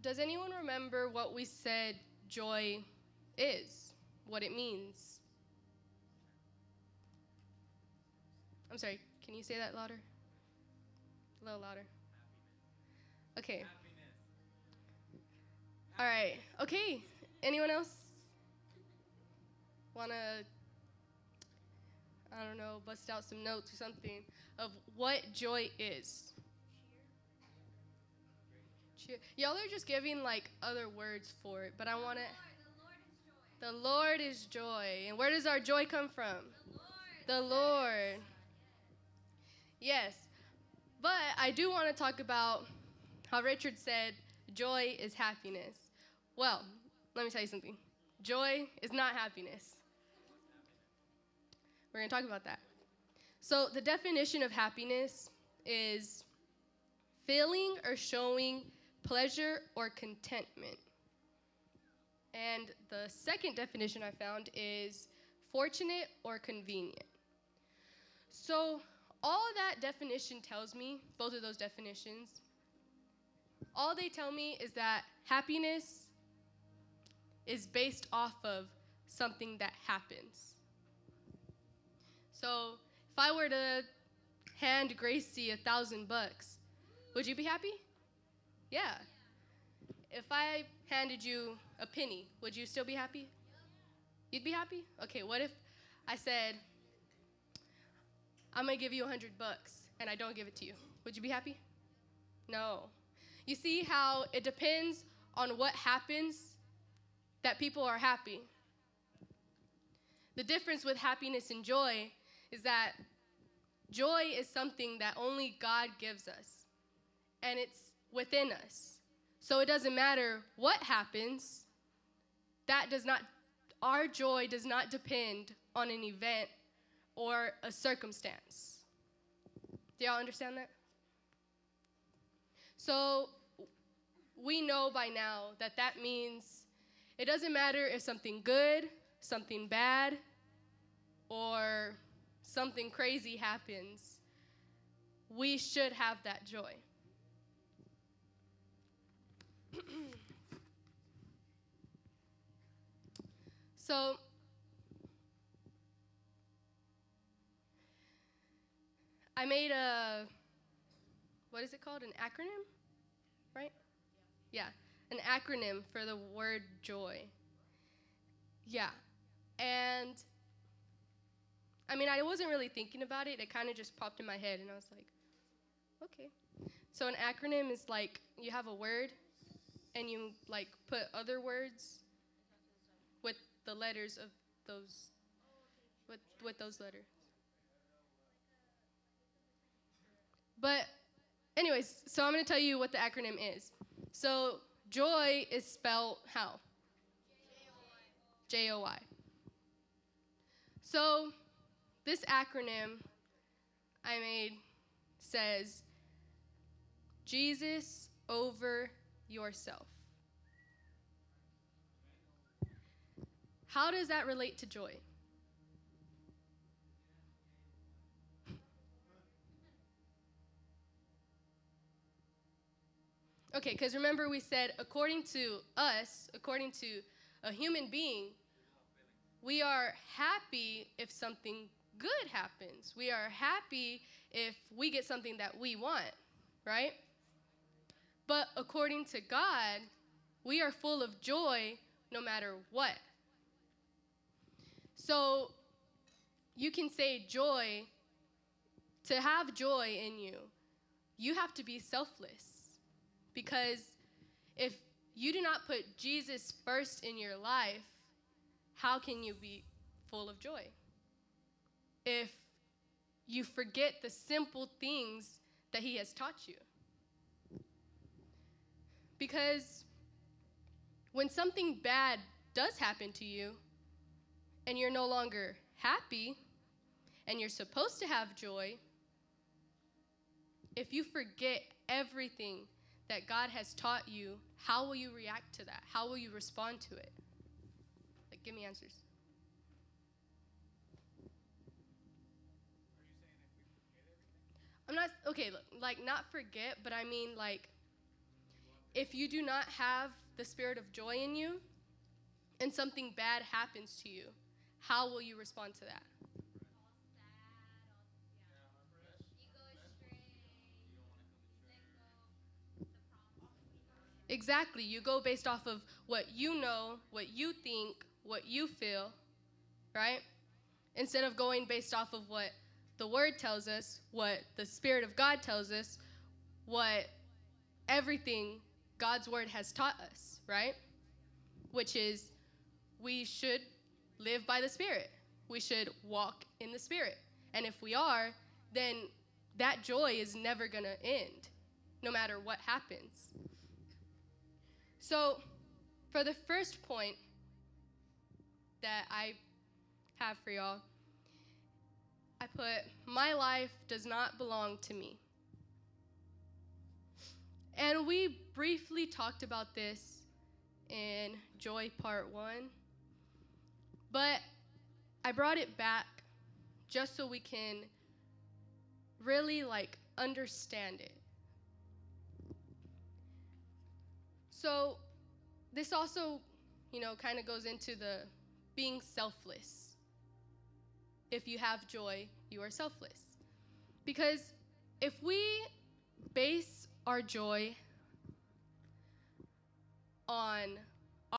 does anyone remember what we said joy is? What it means? I'm sorry, can you say that louder? A little louder. Okay. All right. Okay. Anyone else want to, I don't know, bust out some notes or something of what joy is? Cheer. Y'all are just giving like other words for it, but I want to. The Lord is joy. And where does our joy come from? The Lord. Yes. But I do want to talk about how Richard said joy is happiness. Well, let me tell you something. Joy is not happiness. We're going to talk about that. So the definition of happiness is feeling or showing pleasure or contentment. And the second definition I found is fortunate or convenient. So all that definition tells me, both of those definitions, all they tell me is that happiness is based off of something that happens. So if I were to hand Gracie $1,000, would you be happy? Yeah. If I handed you a penny, would you still be happy? You'd be happy? Okay, what if I said, I'm going to give you $100 and I don't give it to you? Would you be happy? No. You see how it depends on what happens that people are happy. The difference with happiness and joy is that joy is something that only God gives us, and it's within us. So it doesn't matter what happens. Our joy does not depend on an event or a circumstance. Do y'all understand that? So we know by now that that means it doesn't matter if something good, something bad, or something crazy happens, we should have that joy. So, I made what is it called? An acronym, right? Yeah, an acronym for the word joy. Yeah, and I mean, I wasn't really thinking about it. It kind of just popped in my head, and I was like, okay. So an acronym is like you have a word, and you like put other words with the letters of those, with those letters. But anyways, so I'm going to tell you what the acronym is. So joy is spelled how? J-O-Y. So this acronym I made says Jesus over yourself. How does that relate to joy? Okay, because remember we said according to us, according to a human being, we are happy if something good happens. We are happy if we get something that we want, right? But according to God, we are full of joy no matter what. So you can say joy, to have joy in you, you have to be selfless. Because if you do not put Jesus first in your life, how can you be full of joy? If you forget the simple things that he has taught you. Because when something bad does happen to you and you're no longer happy and you're supposed to have joy, if you forget everything that God has taught you, how will you react to that? How will you respond to it? Like, give me answers. I'm not, okay, like, not forget, but I mean, like, if you do not have the spirit of joy in you and something bad happens to you, how will you respond to that? Exactly. You go based off of what you know, what you think, what you feel, right? Instead of going based off of what the Word tells us, what the Spirit of God tells us, what everything God's Word has taught us, right? Which is we should live by the Spirit. We should walk in the Spirit. And if we are, then that joy is never going to end, no matter what happens. So, for the first point that I have for y'all, I put, my life does not belong to me. And we briefly talked about this in Joy Part 1, but I brought it back just so we can really understand it. So this also, kind of goes into the being selfless. If you have joy, you are selfless. Because if we base our joy on